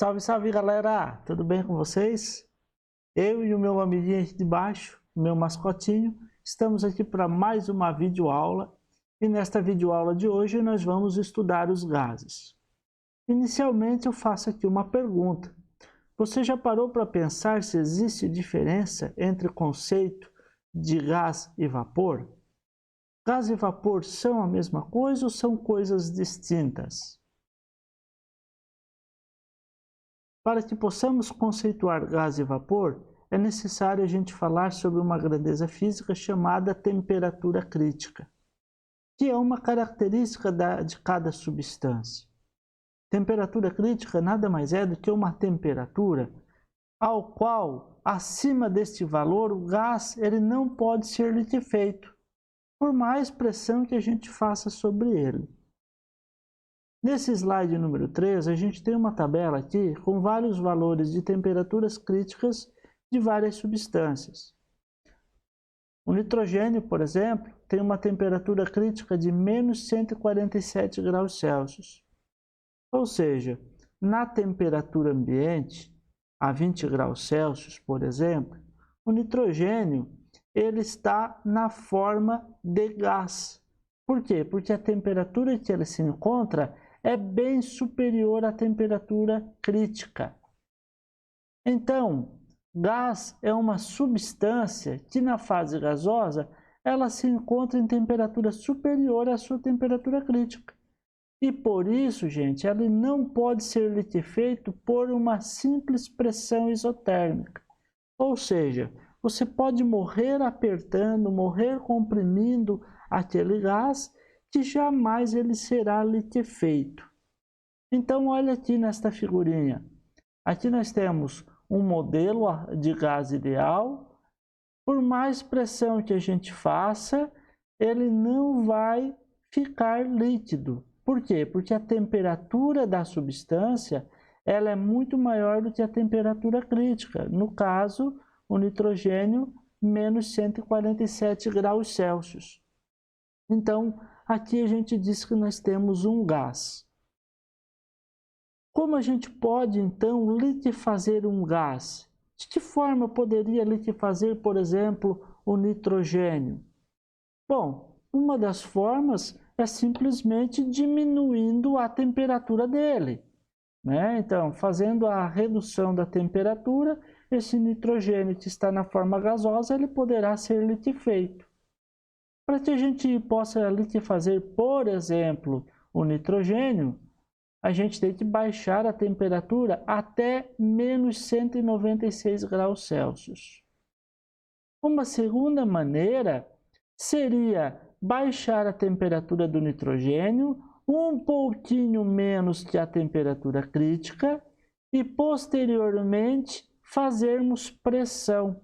Salve, salve galera! Tudo bem com vocês? Eu e o meu amiguinho aqui de baixo, o meu mascotinho, estamos aqui para mais uma videoaula e nesta videoaula de hoje nós vamos estudar os gases. Inicialmente eu faço aqui uma pergunta. Você já parou para pensar se existe diferença entre o conceito de gás e vapor? Gás e vapor são a mesma coisa ou são coisas distintas? Para que possamos conceituar gás e vapor, é necessário a gente falar sobre uma grandeza física chamada temperatura crítica, que é uma característica de cada substância. Temperatura crítica nada mais é do que uma temperatura ao qual, acima deste valor, o gás ele não pode ser liquefeito, por mais pressão que a gente faça sobre ele. Nesse slide número 3, a gente tem uma tabela aqui com vários valores de temperaturas críticas de várias substâncias. O nitrogênio, por exemplo, tem uma temperatura crítica de menos 147 graus Celsius. Ou seja, na temperatura ambiente, a 20 graus Celsius, por exemplo, o nitrogênio ele está na forma de gás. Por quê? Porque a temperatura que ele se encontra é bem superior à temperatura crítica. Então, gás é uma substância que na fase gasosa ela se encontra em temperatura superior à sua temperatura crítica. E por isso, gente, ela não pode ser liquefeito por uma simples pressão isotérmica. Ou seja, você pode morrer apertando, morrer comprimindo aquele gás, que jamais ele será liquefeito. Então, olha aqui nesta figurinha. Aqui nós temos um modelo de gás ideal. Por mais pressão que a gente faça, ele não vai ficar líquido. Por quê? Porque a temperatura da substância ela é muito maior do que a temperatura crítica. No caso, o nitrogênio, menos 147 graus Celsius. Então, aqui a gente diz que nós temos um gás. Como a gente pode, então, liquefazer um gás? De que forma eu poderia liquefazer, por exemplo, o nitrogênio? Bom, uma das formas é simplesmente diminuindo a temperatura dele, né? Então, fazendo a redução da temperatura, esse nitrogênio que está na forma gasosa, ele poderá ser liquefeito. Para que a gente possa liquefazer, por exemplo, o nitrogênio, a gente tem que baixar a temperatura até menos 196 graus Celsius. Uma segunda maneira seria baixar a temperatura do nitrogênio um pouquinho menos que a temperatura crítica e posteriormente fazermos pressão.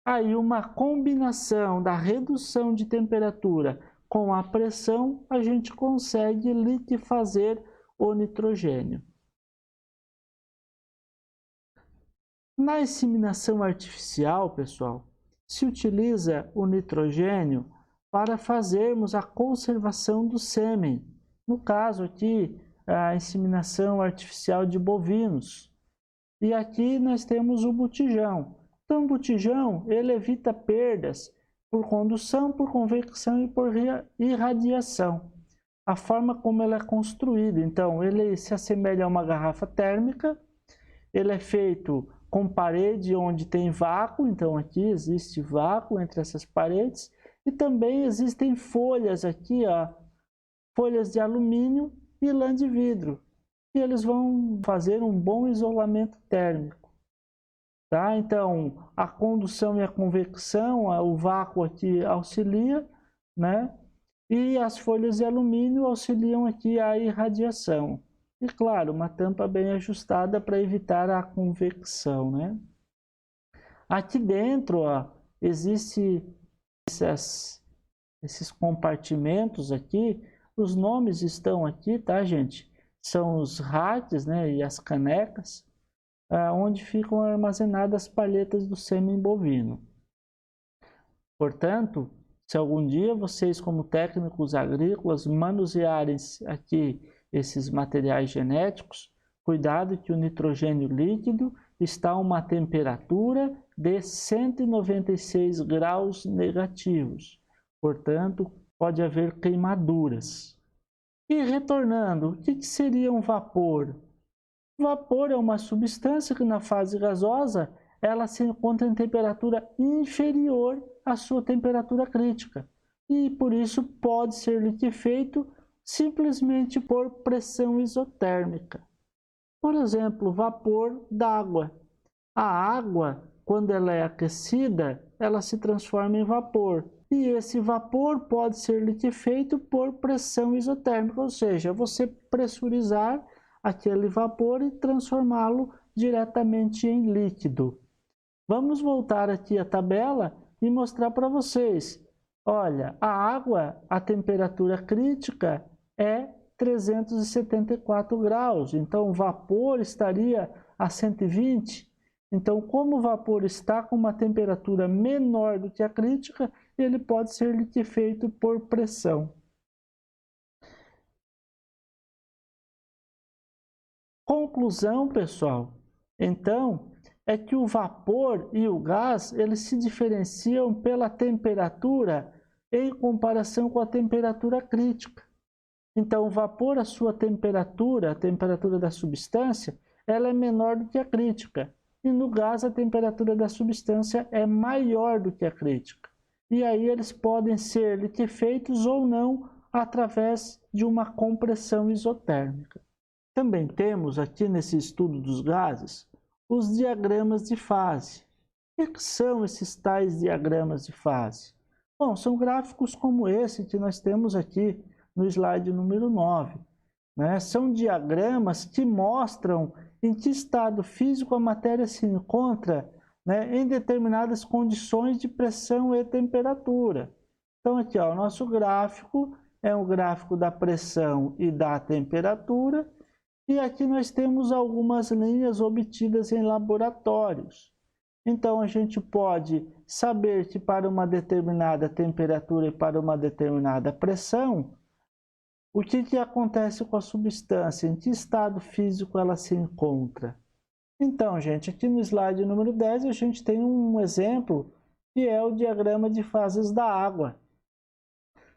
Aí uma combinação da redução de temperatura com a pressão, a gente consegue liquefazer o nitrogênio. Na inseminação artificial, pessoal, se utiliza o nitrogênio para fazermos a conservação do sêmen. No caso aqui, a inseminação artificial de bovinos. E aqui nós temos o botijão. Então, o botijão ele evita perdas por condução, por convecção e por irradiação. A forma como ele é construído, então, ele se assemelha a uma garrafa térmica, ele é feito com parede onde tem vácuo, então aqui existe vácuo entre essas paredes, e também existem folhas aqui, ó, folhas de alumínio e lã de vidro, e eles vão fazer um bom isolamento térmico. Tá? Então, a condução e a convecção, o vácuo aqui auxilia, né? E as folhas de alumínio auxiliam aqui a irradiação. E claro, uma tampa bem ajustada para evitar a convecção, né? Aqui dentro, ó, existe esses compartimentos aqui, os nomes estão aqui, tá, gente? São os racks, né, e as canecas, onde ficam armazenadas as palhetas do sêmen bovino. Portanto, se algum dia vocês, como técnicos agrícolas, manusearem aqui esses materiais genéticos, Cuidado que o nitrogênio líquido está a uma temperatura de 196 graus negativos. Portanto, pode haver queimaduras. E retornando, o que seria um vapor? O vapor é uma substância que na fase gasosa ela se encontra em temperatura inferior à sua temperatura crítica e por isso pode ser liquefeito simplesmente por pressão isotérmica. Por exemplo, vapor d'água. A água, quando ela é aquecida, ela se transforma em vapor. E esse vapor pode ser liquefeito por pressão isotérmica, ou seja, você pressurizar aquele vapor e transformá-lo diretamente em líquido. Vamos voltar aqui à tabela e mostrar para vocês. Olha, a água, a temperatura crítica é 374 graus, então o vapor estaria a 120. Então, como o vapor está com uma temperatura menor do que a crítica, ele pode ser liquefeito por pressão. Conclusão, pessoal, então, é que o vapor e o gás, eles se diferenciam pela temperatura em comparação com a temperatura crítica. Então, o vapor, a sua temperatura, a temperatura da substância, ela é menor do que a crítica. E no gás, a temperatura da substância é maior do que a crítica. E aí eles podem ser liquefeitos ou não através de uma compressão isotérmica. Também temos aqui nesse estudo dos gases os diagramas de fase. O que são esses tais diagramas de fase? Bom, são gráficos como esse que nós temos aqui no slide número 9. São diagramas que mostram em que estado físico a matéria se encontra em determinadas condições de pressão e temperatura. Então aqui, ó, o nosso gráfico é um gráfico da pressão e da temperatura, e aqui nós temos algumas linhas obtidas em laboratórios. Então a gente pode saber que para uma determinada temperatura e para uma determinada pressão, o que acontece com a substância, em que estado físico ela se encontra. Então, gente, aqui no slide número 10 a gente tem um exemplo que é o diagrama de fases da água.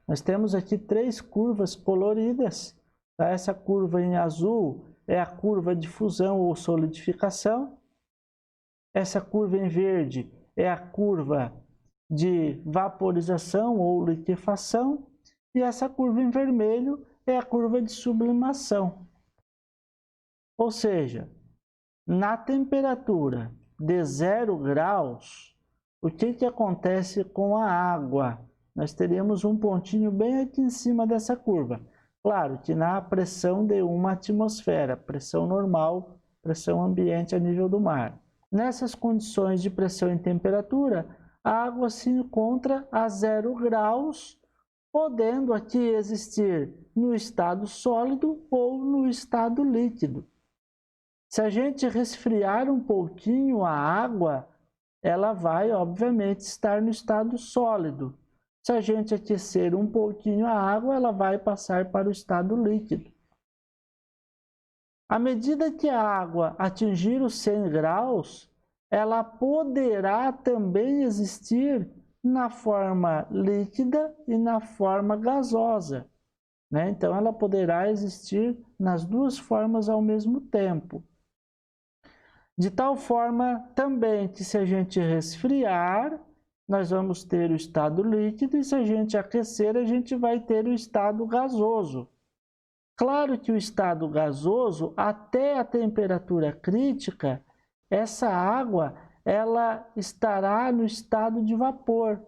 Nós temos aqui 3 curvas coloridas. Tá? Essa curva em azul é a curva de fusão ou solidificação. Essa curva em verde é a curva de vaporização ou liquefação. E essa curva em vermelho é a curva de sublimação. Ou seja, na temperatura de 0 graus, o que acontece com a água? Nós teríamos um pontinho bem aqui em cima dessa curva. Claro que na pressão de uma atmosfera, pressão normal, pressão ambiente a nível do mar. Nessas condições de pressão e temperatura, a água se encontra a 0 graus, podendo aqui existir no estado sólido ou no estado líquido. Se a gente resfriar um pouquinho a água, ela vai, obviamente, estar no estado sólido. Se a gente aquecer um pouquinho a água, ela vai passar para o estado líquido. À medida que a água atingir os 100 graus, ela poderá também existir na forma líquida e na forma gasosa. Então, ela poderá existir nas duas formas ao mesmo tempo. De tal forma também que se a gente resfriar, nós vamos ter o estado líquido e se a gente aquecer, a gente vai ter o estado gasoso. Claro que o estado gasoso, até a temperatura crítica, essa água ela estará no estado de vapor.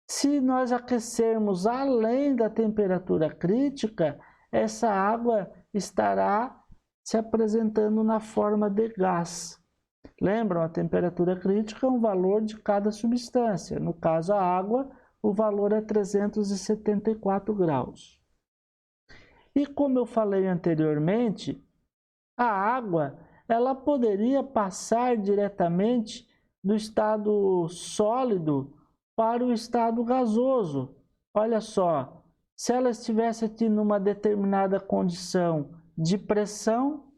Se nós aquecermos além da temperatura crítica, essa água estará se apresentando na forma de gás. Lembram, a temperatura crítica é um valor de cada substância. No caso, a água, o valor é 374 graus. E como eu falei anteriormente, a água ela poderia passar diretamente do estado sólido para o estado gasoso. Olha só, se ela estivesse aqui numa determinada condição de pressão,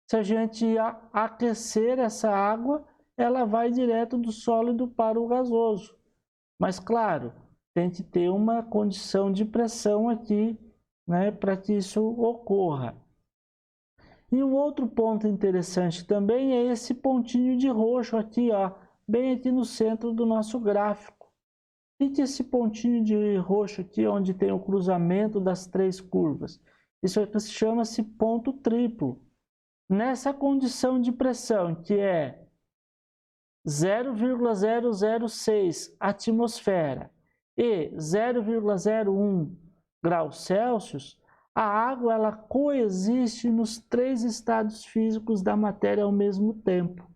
Se a gente aquecer essa água, ela vai direto do sólido para o gasoso. Mas, claro, tem que ter uma condição de pressão aqui, né, para que isso ocorra. E um outro ponto interessante também é esse pontinho de roxo aqui, ó, bem aqui no centro do nosso gráfico. O que é esse pontinho de roxo aqui, onde tem o cruzamento das três curvas? Isso aqui chama-se ponto triplo. Nessa condição de pressão, que é 0,006 atmosfera e 0,01 graus Celsius, a água ela coexiste nos três estados físicos da matéria ao mesmo tempo.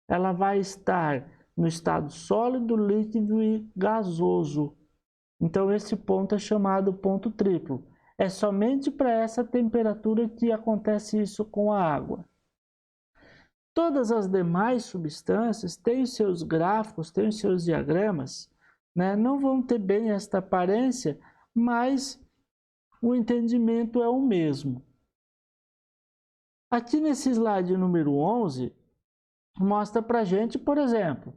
Ela vai estar no estado sólido, líquido e gasoso. Então esse ponto é chamado ponto triplo. É somente para essa temperatura que acontece isso com a água. Todas as demais substâncias têm os seus gráficos, têm os seus diagramas, né? Não vão ter bem esta aparência, mas o entendimento é o mesmo. Aqui nesse slide número 11, mostra para a gente, por exemplo,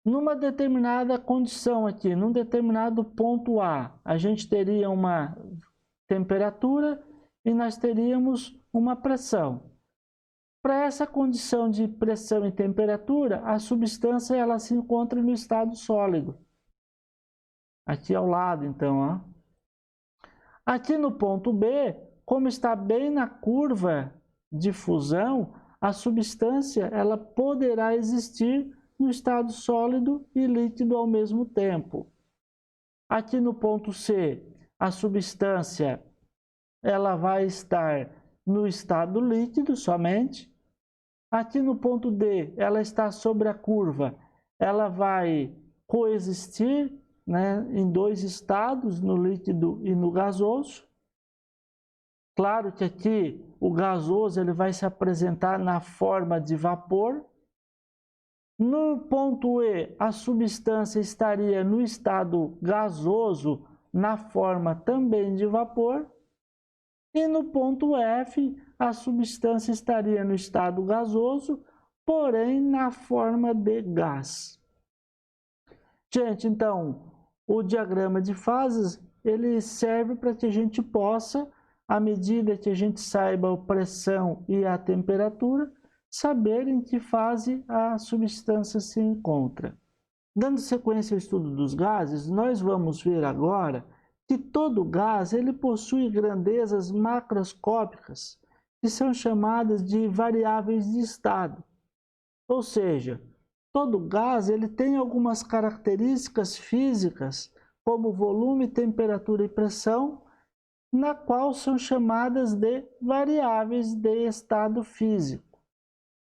numa determinada condição aqui, num determinado ponto A, a gente teria uma temperatura e nós teríamos uma pressão. Para essa condição de pressão e temperatura, a substância ela se encontra no estado sólido. Aqui ao lado, então. Ó. Aqui no ponto B, como está bem na curva de fusão, a substância ela poderá existir no estado sólido e líquido ao mesmo tempo. Aqui no ponto C, a substância ela vai estar no estado líquido somente. Aqui no ponto D, ela está sobre a curva, ela vai coexistir, né, em dois estados, no líquido e no gasoso. Claro que aqui o gasoso ele vai se apresentar na forma de vapor. No ponto E, a substância estaria no estado gasoso, na forma também de vapor. E no ponto F, a substância estaria no estado gasoso, porém na forma de gás. Gente, então, o diagrama de fases, ele serve para que a gente possa, à medida que a gente saiba a pressão e a temperatura, saber em que fase a substância se encontra. Dando sequência ao estudo dos gases, nós vamos ver agora que todo gás ele possui grandezas macroscópicas que são chamadas de variáveis de estado. Ou seja, todo gás ele tem algumas características físicas, como volume, temperatura e pressão, na qual são chamadas de variáveis de estado físico.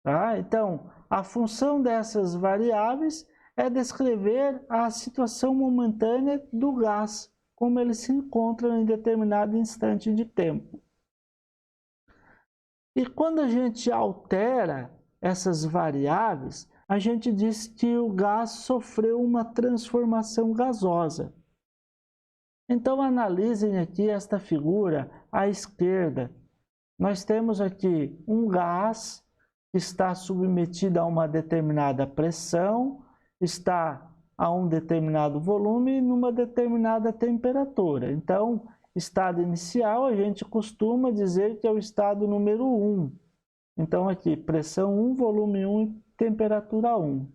Tá? Então, a função dessas variáveis é descrever a situação momentânea do gás, como ele se encontra em determinado instante de tempo. E quando a gente altera essas variáveis, a gente diz que o gás sofreu uma transformação gasosa. Então analisem aqui esta figura à esquerda. Nós temos aqui um gás que está submetido a uma determinada pressão, está a um determinado volume e numa determinada temperatura. Então, estado inicial a gente costuma dizer que é o estado número 1. Então aqui, pressão 1, volume 1 e temperatura 1.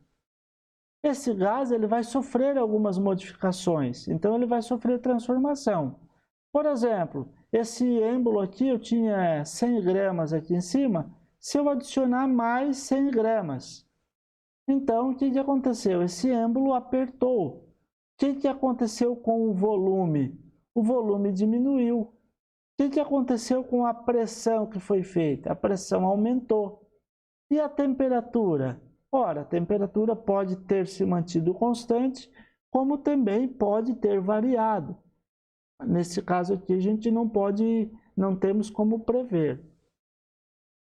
Esse gás ele vai sofrer algumas modificações, então ele vai sofrer transformação. Por exemplo, esse êmbolo aqui eu tinha 100 gramas aqui em cima, se eu adicionar mais 100 gramas, então, o que aconteceu? Esse êmbolo apertou. O que aconteceu com o volume? O volume diminuiu. O que aconteceu com a pressão que foi feita? A pressão aumentou. E a temperatura? Ora, a temperatura pode ter se mantido constante, como também pode ter variado. Nesse caso aqui, a gente não temos como prever.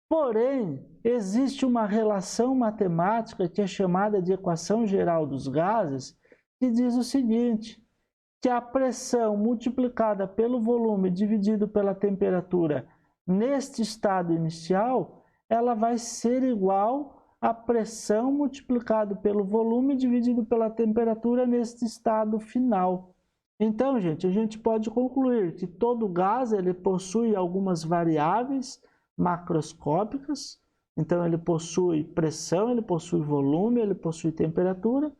Porém, existe uma relação matemática que é chamada de equação geral dos gases, que diz o seguinte, que a pressão multiplicada pelo volume dividido pela temperatura neste estado inicial ela vai ser igual à pressão multiplicado pelo volume dividido pela temperatura neste estado final. Então, gente, a gente pode concluir que todo gás ele possui algumas variáveis macroscópicas. Então, ele possui pressão, ele possui volume, ele possui temperatura,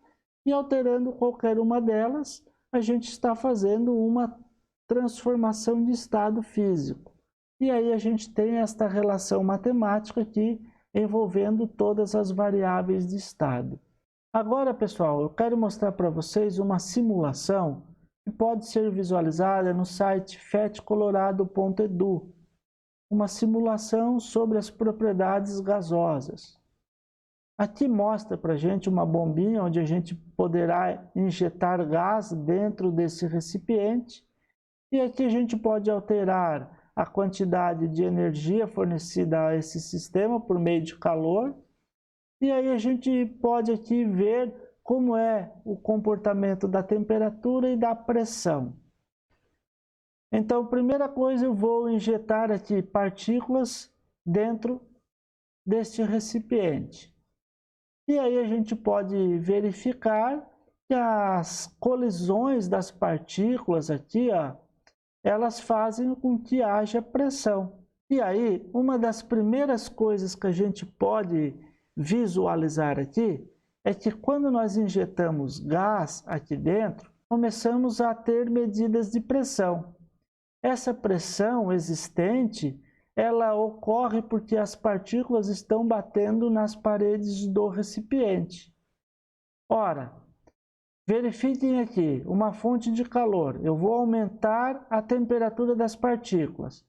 e alterando qualquer uma delas, a gente está fazendo uma transformação de estado físico. E aí a gente tem esta relação matemática aqui envolvendo todas as variáveis de estado. Agora, pessoal, eu quero mostrar para vocês uma simulação que pode ser visualizada no site fetcolorado.edu. Uma simulação sobre as propriedades gasosas. Aqui mostra para a gente uma bombinha onde a gente poderá injetar gás dentro desse recipiente. E aqui a gente pode alterar a quantidade de energia fornecida a esse sistema por meio de calor. E aí a gente pode aqui ver como é o comportamento da temperatura e da pressão. Então, primeira coisa, eu vou injetar aqui partículas dentro deste recipiente. E aí a gente pode verificar que as colisões das partículas aqui, ó, elas fazem com que haja pressão. E aí, uma das primeiras coisas que a gente pode visualizar aqui é que quando nós injetamos gás aqui dentro, começamos a ter medidas de pressão. Essa pressão existente, ela ocorre porque as partículas estão batendo nas paredes do recipiente. Ora, verifiquem aqui, uma fonte de calor. Eu vou aumentar a temperatura das partículas.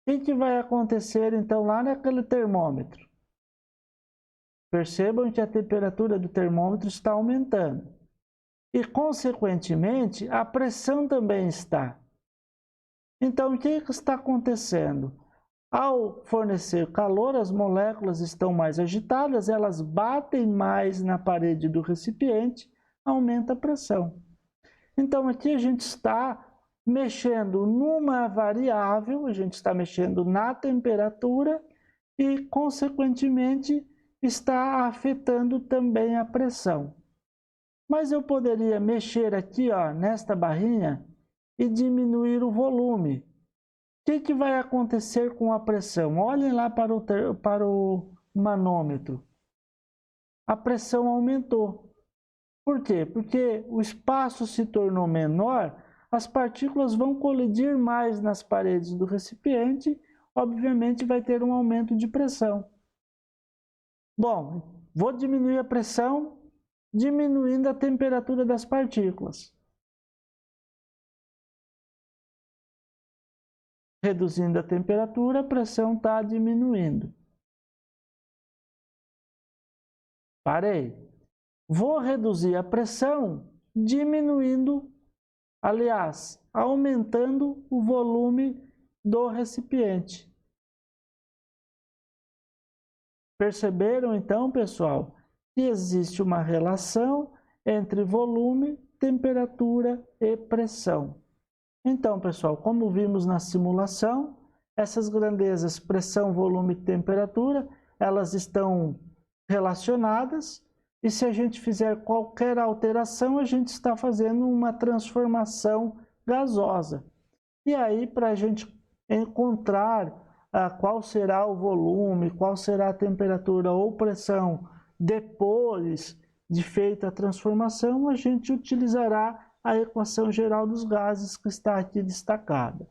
O que vai acontecer então lá naquele termômetro? Percebam que a temperatura do termômetro está aumentando. E, consequentemente, a pressão também está. Então, o que está acontecendo? Ao fornecer calor, as moléculas estão mais agitadas, elas batem mais na parede do recipiente, aumenta a pressão. Então, aqui a gente está mexendo numa variável, a gente está mexendo na temperatura e, consequentemente, está afetando também a pressão. Mas eu poderia mexer aqui, ó, nesta barrinha e diminuir o volume. O que vai acontecer com a pressão? Olhem lá para o manômetro. A pressão aumentou. Por quê? Porque o espaço se tornou menor, as partículas vão colidir mais nas paredes do recipiente, obviamente vai ter um aumento de pressão. Bom, vou diminuir a pressão, diminuindo a temperatura das partículas. Reduzindo a temperatura, a pressão está diminuindo. Parei. Vou reduzir a pressão, diminuindo, aliás, aumentando o volume do recipiente. Perceberam então, pessoal, que existe uma relação entre volume, temperatura e pressão. Então, pessoal, como vimos na simulação, essas grandezas, pressão, volume e temperatura, elas estão relacionadas, e se a gente fizer qualquer alteração, a gente está fazendo uma transformação gasosa. E aí, para a gente encontrar qual será o volume, qual será a temperatura ou pressão depois de feita a transformação, a gente utilizará a equação geral dos gases que está aqui destacada.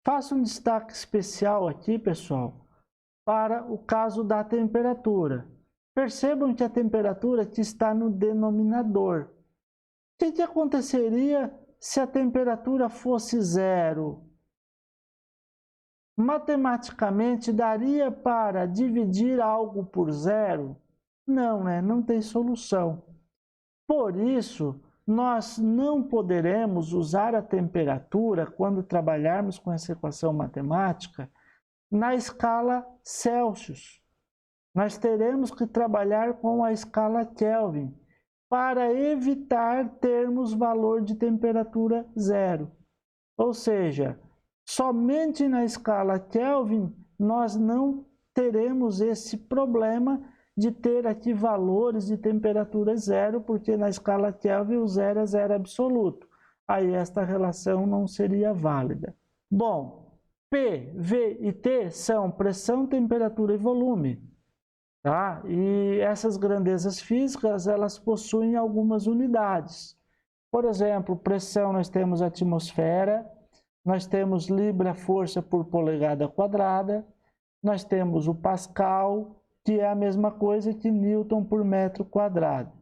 Faço um destaque especial aqui, pessoal, para o caso da temperatura. Percebam que a temperatura aqui está no denominador. O que aconteceria se a temperatura fosse zero? Matematicamente, daria para dividir algo por zero? Não, né? Não tem solução. Por isso, nós não poderemos usar a temperatura, quando trabalharmos com essa equação matemática, na escala Celsius. Nós teremos que trabalhar com a escala Kelvin, para evitar termos valor de temperatura zero. Ou seja, somente na escala Kelvin nós não teremos esse problema de ter aqui valores de temperatura zero, porque na escala Kelvin o zero é zero absoluto. Aí esta relação não seria válida. Bom, P, V e T são pressão, temperatura e volume. Tá? E essas grandezas físicas, elas possuem algumas unidades. Por exemplo, pressão nós temos atmosfera, nós temos libra força por polegada quadrada, nós temos o Pascal, que é a mesma coisa que Newton por metro quadrado.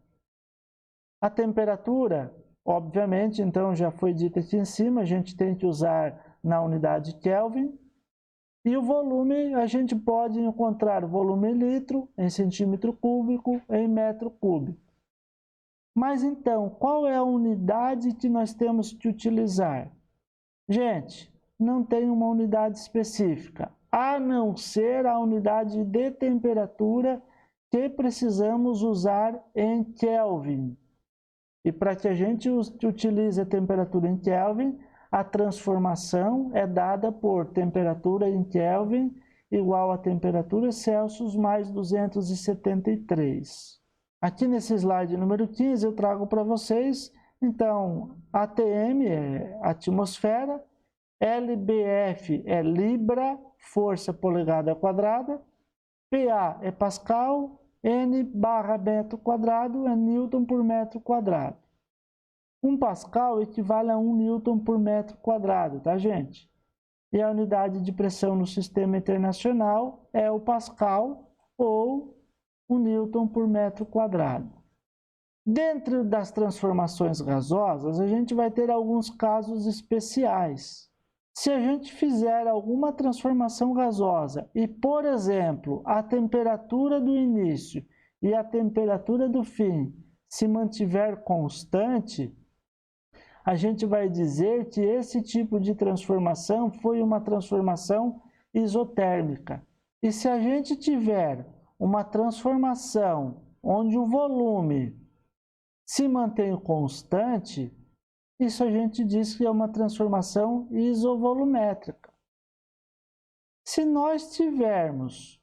A temperatura, obviamente, então já foi dito aqui em cima, a gente tem que usar na unidade Kelvin. E o volume, a gente pode encontrar volume em litro, em centímetro cúbico, em metro cúbico. Mas então, qual é a unidade que nós temos que utilizar? Gente, não tem uma unidade específica, a não ser a unidade de temperatura que precisamos usar em Kelvin. E para que a gente utilize a temperatura em Kelvin, a transformação é dada por temperatura em Kelvin igual a temperatura Celsius mais 273. Aqui nesse slide número 15 eu trago para vocês, então, ATM é atmosfera, LBF é libra, força polegada quadrada, PA é Pascal, N barra metro quadrado é Newton por metro quadrado. 1 Pascal equivale a 1 Newton por metro quadrado, tá, gente? E a unidade de pressão no sistema internacional é o Pascal ou o Newton por metro quadrado. Dentro das transformações gasosas, a gente vai ter alguns casos especiais. Se a gente fizer alguma transformação gasosa e, por exemplo, a temperatura do início e a temperatura do fim se mantiver constante, a gente vai dizer que esse tipo de transformação foi uma transformação isotérmica. E se a gente tiver uma transformação onde o volume se mantém constante, isso a gente diz que é uma transformação isovolumétrica. Se nós tivermos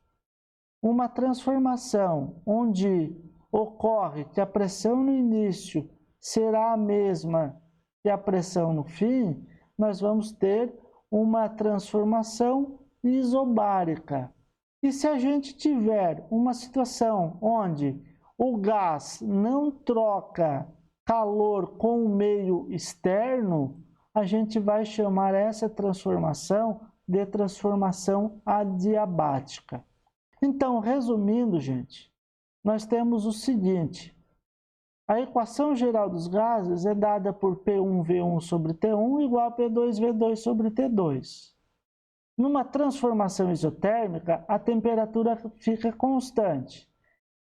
uma transformação onde ocorre que a pressão no início será a mesma que a pressão no fim, nós vamos ter uma transformação isobárica. E se a gente tiver uma situação onde o gás não troca calor com o meio externo, a gente vai chamar essa transformação de transformação adiabática. Então, resumindo, gente, nós temos o seguinte: a equação geral dos gases é dada por P1V1 sobre T1 igual a P2V2 sobre T2. Numa transformação isotérmica, a temperatura fica constante.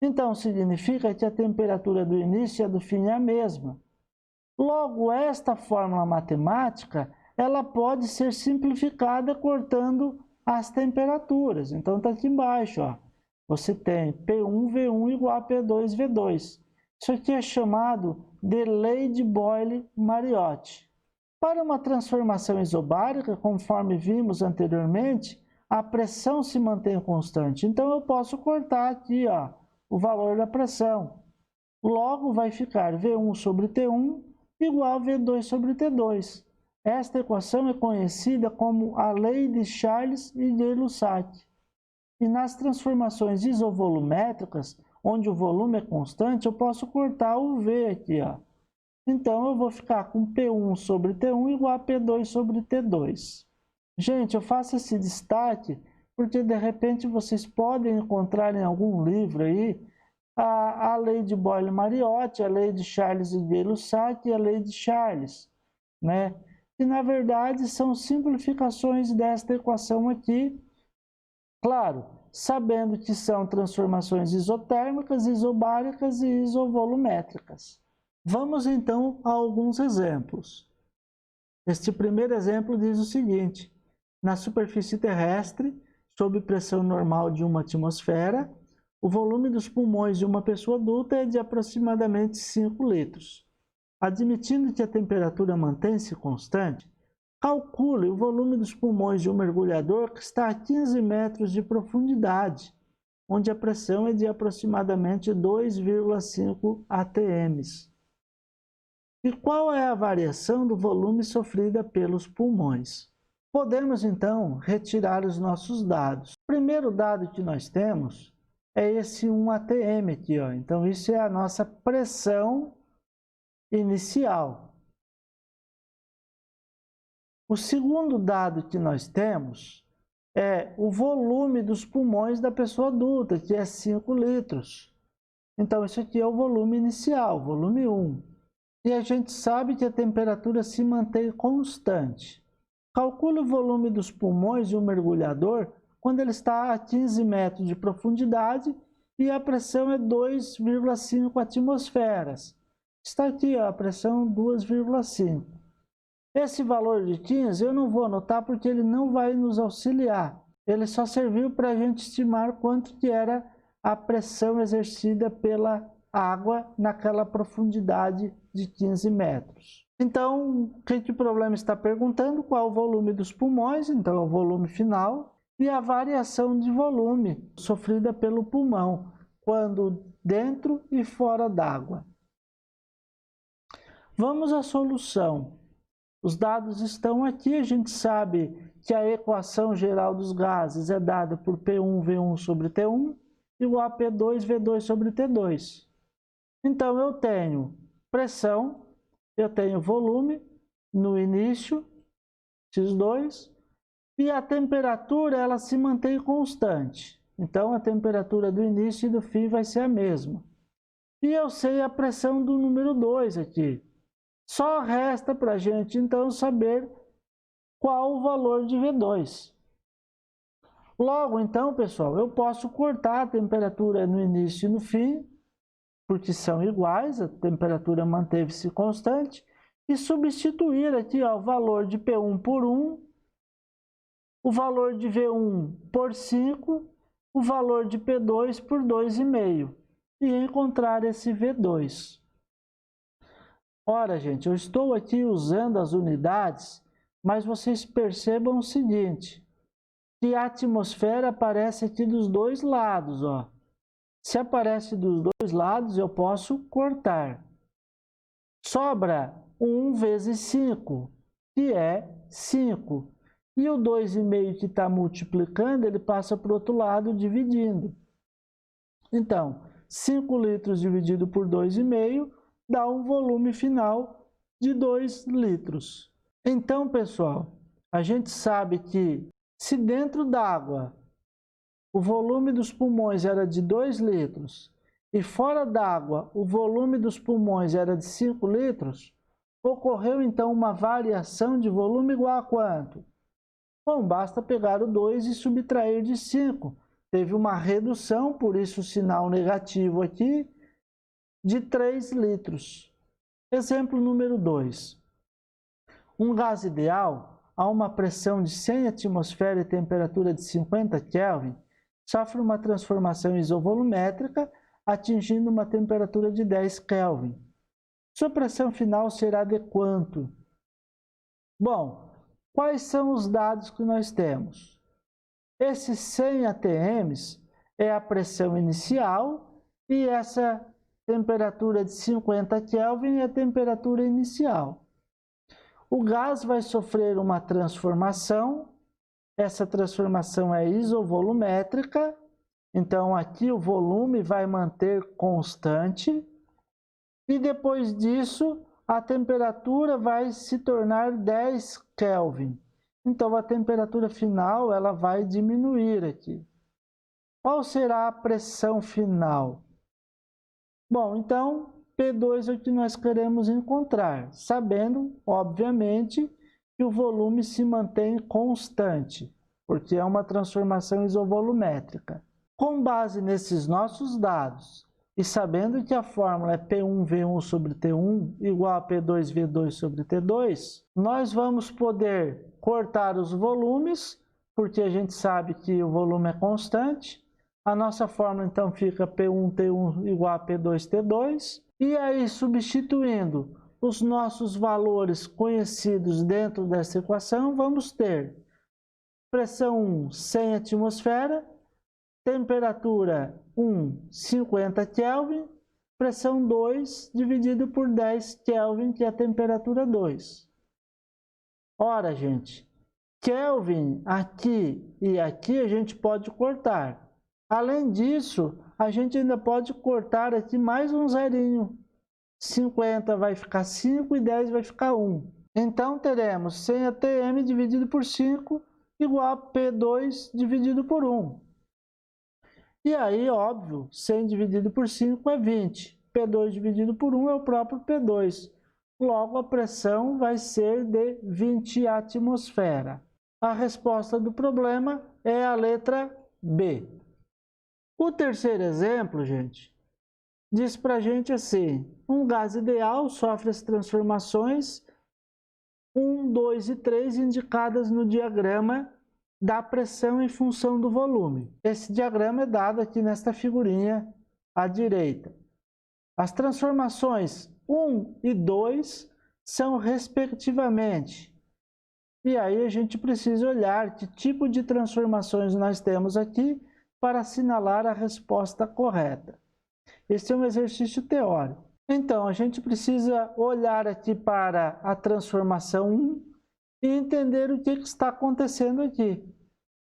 Então, significa que a temperatura do início e a do fim é a mesma. Logo, esta fórmula matemática, ela pode ser simplificada cortando as temperaturas. Então, está aqui embaixo, ó. Você tem P1V1 igual a P2V2. Isso aqui é chamado de lei de Boyle-Mariotti. Para uma transformação isobárica, conforme vimos anteriormente, a pressão se mantém constante. Então, eu posso cortar aqui, ó, o valor da pressão. Logo, vai ficar V1 sobre T1 igual a V2 sobre T2. Esta equação é conhecida como a lei de Charles e de Lussac. E nas transformações isovolumétricas, onde o volume é constante, eu posso cortar o V aqui, ó. Então, eu vou ficar com P1 sobre T1 igual a P2 sobre T2. Gente, eu faço esse destaque porque, de repente, vocês podem encontrar em algum livro aí a lei de Boyle-Mariotti, a lei de Charles e de Lussac e a lei de Charles, né? Que, na verdade, são simplificações desta equação aqui, claro, sabendo que são transformações isotérmicas, isobáricas e isovolumétricas. Vamos, então, a alguns exemplos. Este primeiro exemplo diz o seguinte: na superfície terrestre, sob pressão normal de uma atmosfera, o volume dos pulmões de uma pessoa adulta é de aproximadamente 5 litros. Admitindo que a temperatura mantém-se constante, Calcule o volume dos pulmões de um mergulhador que está a 15 metros de profundidade, onde a pressão é de aproximadamente 2,5 atm. E qual é a variação do volume sofrida pelos pulmões? Podemos, então, retirar os nossos dados. O primeiro dado que nós temos é esse 1 atm aqui, ó. Então, isso é a nossa pressão inicial. O segundo dado que nós temos é o volume dos pulmões da pessoa adulta, que é 5 litros. Então, isso aqui é o volume inicial, volume 1. E a gente sabe que a temperatura se mantém constante. Calcule o volume dos pulmões de um mergulhador quando ele está a 15 metros de profundidade e a pressão é 2,5 atmosferas. Está aqui, ó, a pressão 2,5. Esse valor de 15 eu não vou anotar porque ele não vai nos auxiliar. Ele só serviu para a gente estimar quanto que era a pressão exercida pela água naquela profundidade de 15 metros. Então, o que o problema está perguntando? Qual o volume dos pulmões? Então, é o volume final. E a variação de volume sofrida pelo pulmão, quando dentro e fora d'água. Vamos à solução. Os dados estão aqui, a gente sabe que a equação geral dos gases é dada por P1V1 sobre T1 igual a P2V2 sobre T2. Então, eu tenho pressão, eu tenho volume no início, X2, e a temperatura ela se mantém constante. Então, a temperatura do início e do fim vai ser a mesma. E eu sei a pressão do número 2 aqui. Só resta para a gente, então, saber qual o valor de V2. Logo, então, pessoal, eu posso cortar a temperatura no início e no fim, porque são iguais, a temperatura manteve-se constante, e substituir aqui ó, o valor de P1 por 1, o valor de V1 por 5, o valor de P2 por 2,5, e encontrar esse V2. Ora, gente, eu estou aqui usando as unidades, mas vocês percebam o seguinte, que a atmosfera aparece aqui dos dois lados, ó. Se aparece dos dois lados, eu posso cortar. Sobra 1 vezes 5, que é 5. E o 2,5 que está multiplicando, ele passa para o outro lado dividindo. Então, 5 litros dividido por 2,5 dá um volume final de 2 litros. Então, pessoal, a gente sabe que se dentro d'água o volume dos pulmões era de 2 litros e fora d'água o volume dos pulmões era de 5 litros, ocorreu então uma variação de volume igual a quanto? Bom, basta pegar o 2 e subtrair de 5. Teve uma redução, por isso o sinal negativo aqui, de 3 litros. Exemplo número 2. Um gás ideal, a uma pressão de 100 atmosferas e temperatura de 50 Kelvin, sofre uma transformação isovolumétrica, atingindo uma temperatura de 10 Kelvin. Sua pressão final será de quanto? Bom, quais são os dados que nós temos? Esses 100 atm é a pressão inicial e essa temperatura de 50 Kelvin é a temperatura inicial. O gás vai sofrer uma transformação, essa transformação é isovolumétrica, então aqui o volume vai manter constante, e depois disso a temperatura vai se tornar 10 Kelvin. Então a temperatura final ela vai diminuir aqui. Qual será a pressão final? Bom, então P2 é o que nós queremos encontrar, sabendo, obviamente, que o volume se mantém constante, porque é uma transformação isovolumétrica. Com base nesses nossos dados, e sabendo que a fórmula é P1V1 sobre T1 igual a P2V2 sobre T2, nós vamos poder cortar os volumes, porque a gente sabe que o volume é constante. A nossa fórmula então fica P1T1 igual a P2T2. E aí, substituindo os nossos valores conhecidos dentro dessa equação, vamos ter pressão 1, 100 atmosfera, temperatura 1, 50 Kelvin, pressão 2 dividido por 10 Kelvin, que é a temperatura 2. Ora, gente, Kelvin aqui e aqui a gente pode cortar. Além disso, a gente ainda pode cortar aqui mais um zerinho. 50 vai ficar 5 e 10 vai ficar 1. Então, teremos 100 atm dividido por 5 igual a P2 dividido por 1. E aí, óbvio, 100 dividido por 5 é 20. P2 dividido por 1 é o próprio P2. Logo, a pressão vai ser de 20 atmosfera. A resposta do problema é a letra B. O terceiro exemplo, gente, diz para a gente assim: um gás ideal sofre as transformações 1, 2 e 3 indicadas no diagrama da pressão em função do volume. Esse diagrama é dado aqui nesta figurinha à direita. As transformações 1 e 2 são respectivamente. E aí a gente precisa olhar que tipo de transformações nós temos aqui para assinalar a resposta correta. Esse é um exercício teórico. Então, a gente precisa olhar aqui para a transformação 1 e entender o que está acontecendo aqui.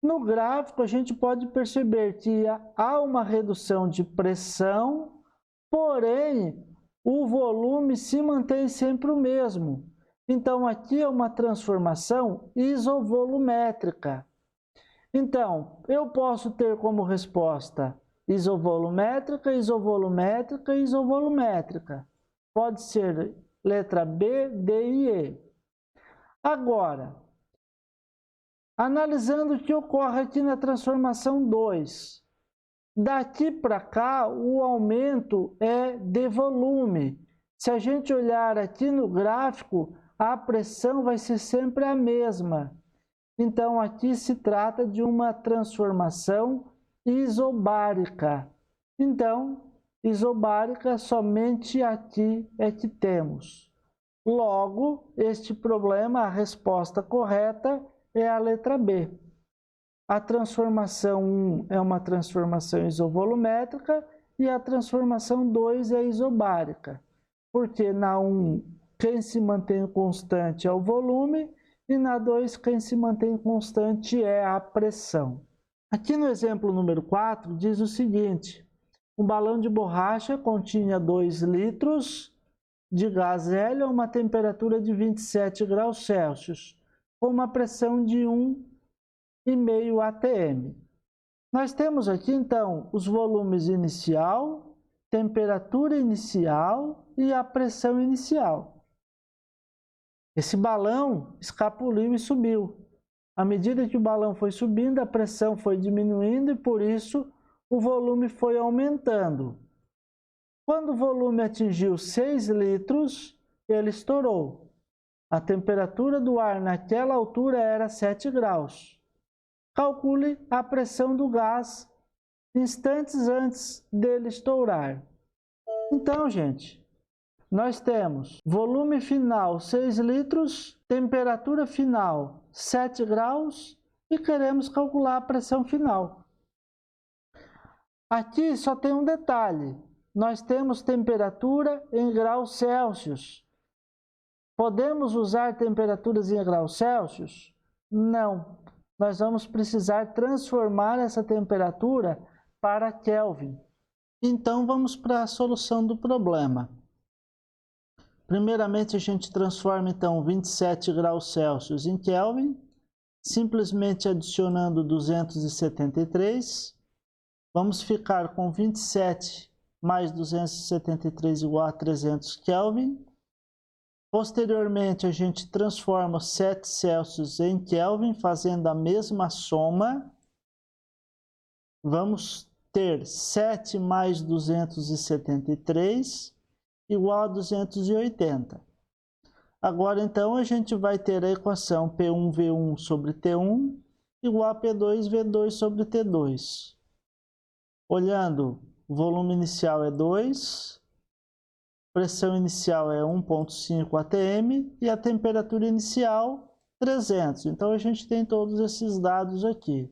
No gráfico, a gente pode perceber que há uma redução de pressão, porém, o volume se mantém sempre o mesmo. Então, aqui é uma transformação isovolumétrica. Então, eu posso ter como resposta isovolumétrica, isovolumétrica e isovolumétrica. Pode ser letra B, D e E. Agora, analisando o que ocorre aqui na transformação 2. Daqui para cá, o aumento é de volume. Se a gente olhar aqui no gráfico, a pressão vai ser sempre a mesma. Então, aqui se trata de uma transformação isobárica. Então, isobárica somente aqui é que temos. Logo, este problema, a resposta correta é a letra B. A transformação 1 é uma transformação isovolumétrica e a transformação 2 é isobárica. Porque na 1, quem se mantém constante é o volume, e na 2, quem se mantém constante é a pressão. Aqui no exemplo número 4, diz o seguinte: um balão de borracha continha 2 litros de gás hélio a uma temperatura de 27 graus Celsius, com uma pressão de 1,5 atm. Nós temos aqui, então, os volumes inicial, temperatura inicial e a pressão inicial. Esse balão escapuliu e subiu. À medida que o balão foi subindo, a pressão foi diminuindo e, por isso, o volume foi aumentando. Quando o volume atingiu 6 litros, ele estourou. A temperatura do ar naquela altura era 7 graus. Calcule a pressão do gás instantes antes dele estourar. Então, gente, nós temos volume final 6 litros, temperatura final 7 graus e queremos calcular a pressão final. Aqui só tem um detalhe: nós temos temperatura em graus Celsius. Podemos usar temperaturas em graus Celsius? Não. Nós vamos precisar transformar essa temperatura para Kelvin. Então, vamos para a solução do problema. Primeiramente, a gente transforma, então, 27 graus Celsius em Kelvin, simplesmente adicionando 273. Vamos ficar com 27 mais 273 igual a 300 Kelvin. Posteriormente, a gente transforma 7 Celsius em Kelvin, fazendo a mesma soma. Vamos ter 7 mais 273 igual a 280. Agora, então, a gente vai ter a equação P1V1 sobre T1 igual a P2V2 sobre T2. Olhando, o volume inicial é 2, pressão inicial é 1,5 atm e a temperatura inicial 300. Então a gente tem todos esses dados aqui.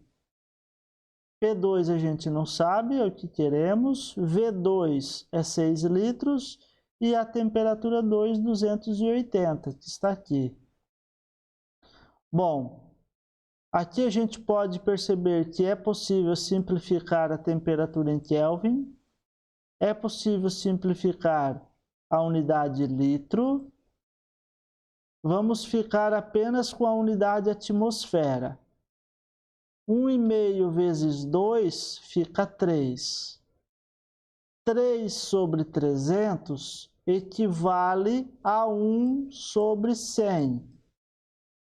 P2 a gente não sabe, é o que queremos. V2 é 6 litros e a temperatura 2, 280, que está aqui. Bom, aqui a gente pode perceber que é possível simplificar a temperatura em Kelvin, é possível simplificar a unidade litro. Vamos ficar apenas com a unidade atmosfera. 1,5 vezes 2 fica 3. 3 sobre 300 equivale a 1 sobre 100.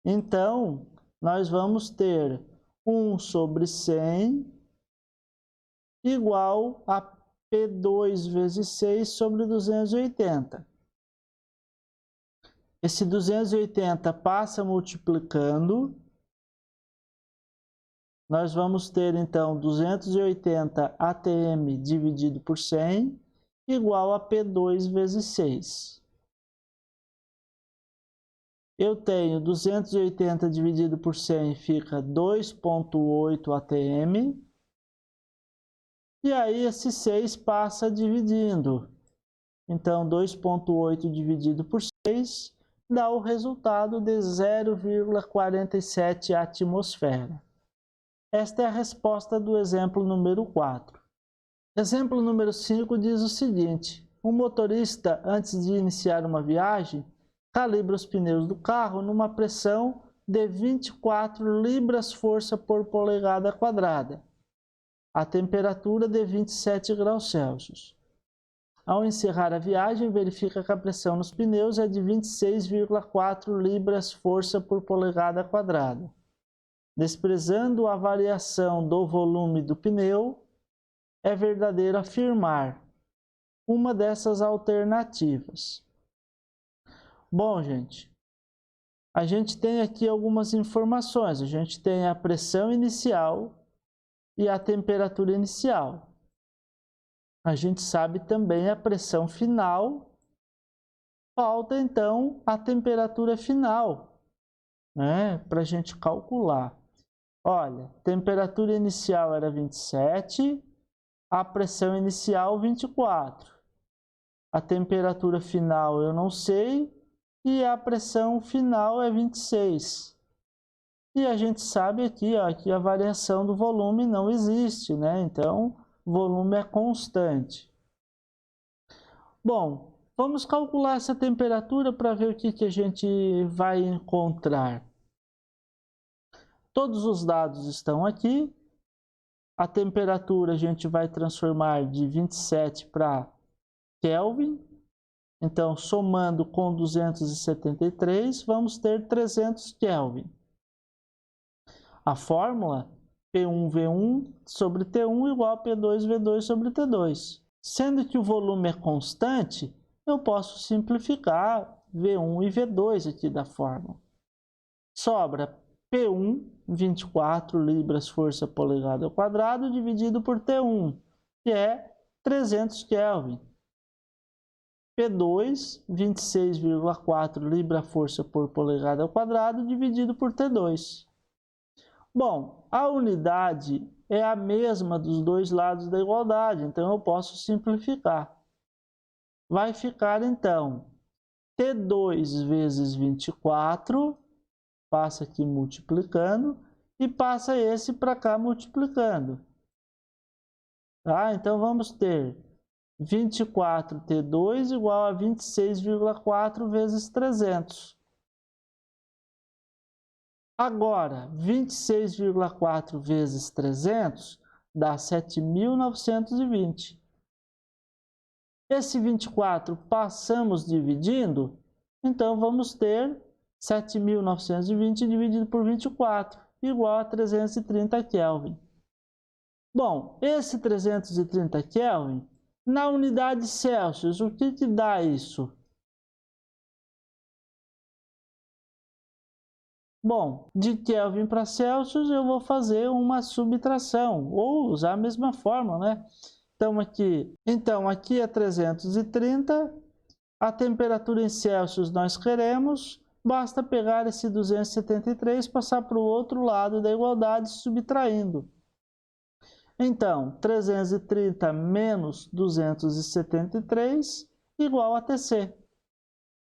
Então, nós vamos ter 1 sobre 100 igual a P2 vezes 6 sobre 280. Esse 280 passa multiplicando. Nós vamos ter, então, 280 atm dividido por 100 igual a P2 vezes 6. Eu tenho 280 dividido por 100 fica 2,8 atm. E aí esse 6 passa dividindo. Então, 2,8 dividido por 6 dá o resultado de 0,47 atmosfera. Esta é a resposta do exemplo número 4. Exemplo número 5 diz o seguinte: um motorista, antes de iniciar uma viagem, calibra os pneus do carro numa pressão de 24 libras-força por polegada quadrada, a temperatura de 27 graus Celsius. Ao encerrar a viagem, verifica que a pressão nos pneus é de 26,4 libras-força por polegada quadrada. Desprezando a variação do volume do pneu, é verdadeiro afirmar uma dessas alternativas. Bom, gente, a gente tem aqui algumas informações. A gente tem a pressão inicial e a temperatura inicial. A gente sabe também a pressão final. Falta, então, a temperatura final, né, para a gente calcular. Olha, temperatura inicial era 27, a pressão inicial 24. A temperatura final eu não sei e a pressão final é 26. E a gente sabe aqui, ó, que a variação do volume não existe, né? Então, o volume é constante. Bom, vamos calcular essa temperatura para ver o que a gente vai encontrar. Todos os dados estão aqui. A temperatura a gente vai transformar de 27 para Kelvin. Então, somando com 273, vamos ter 300 Kelvin. A fórmula P1V1 sobre T1 igual a P2V2 sobre T2. Sendo que o volume é constante, eu posso simplificar V1 e V2 aqui da fórmula. Sobra P1, 24 libras-força polegada ao quadrado, dividido por T1, que é 300 Kelvin. P2, 26,4 libra-força por polegada ao quadrado, dividido por T2. Bom, a unidade é a mesma dos dois lados da igualdade, então eu posso simplificar. Vai ficar, então, T2 vezes 24, passa aqui multiplicando, e passa esse para cá multiplicando. Tá? Então, vamos ter 24T2 igual a 26,4 vezes 300. Agora, 26,4 vezes 300 dá 7.920. Esse 24 passamos dividindo, então vamos ter 7.920 dividido por 24, igual a 330 Kelvin. Bom, esse 330 Kelvin, na unidade Celsius, o que dá isso? Bom, de Kelvin para Celsius eu vou fazer uma subtração, ou usar a mesma fórmula, né? Então aqui é 330 A temperatura em Celsius nós queremos, basta pegar esse 273 e passar para o outro lado da igualdade, subtraindo. Então, 330 menos 273 igual a TC.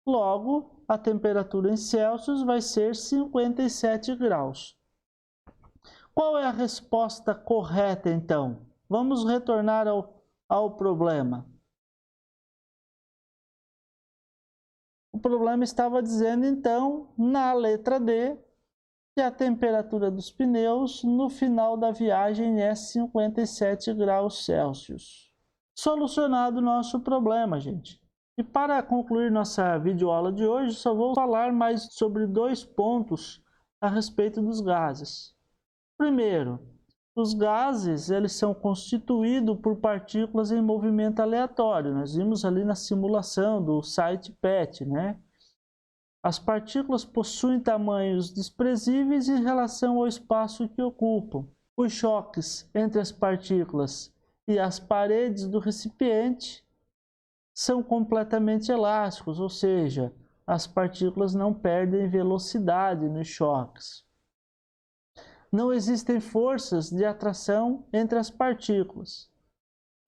Logo, a temperatura em Celsius vai ser 57 graus. Qual é a resposta correta, então? Vamos retornar ao problema. O problema estava dizendo, então, na letra D, que a temperatura dos pneus no final da viagem é 57 graus Celsius. Solucionado o nosso problema, gente. E para concluir nossa videoaula de hoje, só vou falar mais sobre 2 pontos a respeito dos gases. Primeiro, os gases eles são constituídos por partículas em movimento aleatório. Nós vimos ali na simulação do site PET, né? As partículas possuem tamanhos desprezíveis em relação ao espaço que ocupam. Os choques entre as partículas e as paredes do recipiente são completamente elásticos, ou seja, as partículas não perdem velocidade nos choques. Não existem forças de atração entre as partículas.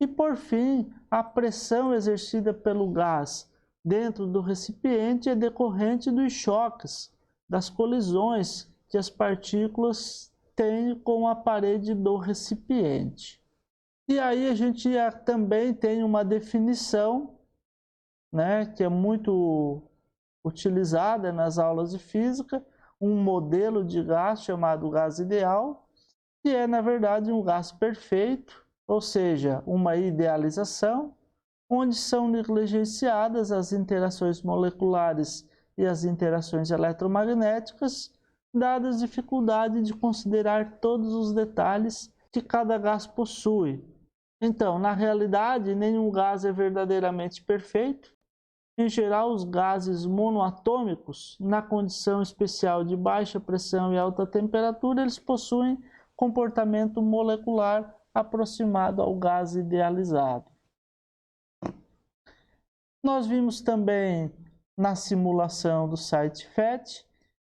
E, por fim, a pressão exercida pelo gás dentro do recipiente é decorrente dos choques, das colisões que as partículas têm com a parede do recipiente. E aí a gente também tem uma definição, né, que é muito utilizada nas aulas de física, um modelo de gás chamado gás ideal, que é, na verdade, um gás perfeito, ou seja, uma idealização, onde são negligenciadas as interações moleculares e as interações eletromagnéticas, dadas a dificuldade de considerar todos os detalhes que cada gás possui. Então, na realidade, nenhum gás é verdadeiramente perfeito. Em geral, os gases monoatômicos, na condição especial de baixa pressão e alta temperatura, eles possuem comportamento molecular aproximado ao gás idealizado. Nós vimos também na simulação do site PET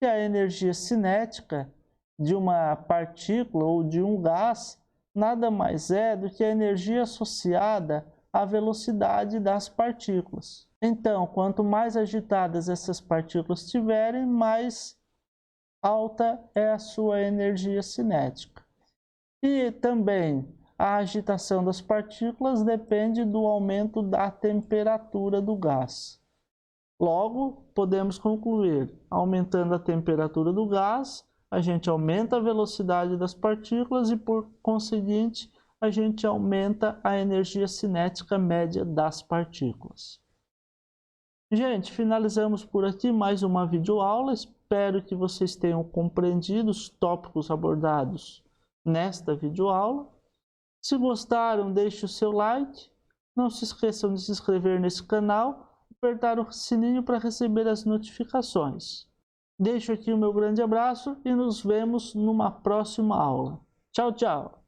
que a energia cinética de uma partícula ou de um gás nada mais é do que a energia associada à velocidade das partículas. Então, quanto mais agitadas essas partículas estiverem, mais alta é a sua energia cinética. E também a agitação das partículas depende do aumento da temperatura do gás. Logo, podemos concluir, aumentando a temperatura do gás, a gente aumenta a velocidade das partículas e, por conseguinte, a gente aumenta a energia cinética média das partículas. Gente, finalizamos por aqui mais uma videoaula. Espero que vocês tenham compreendido os tópicos abordados nesta videoaula. Se gostaram, deixe o seu like. Não se esqueçam de se inscrever nesse canal e apertar o sininho para receber as notificações. Deixo aqui o meu grande abraço e nos vemos numa próxima aula. Tchau, tchau!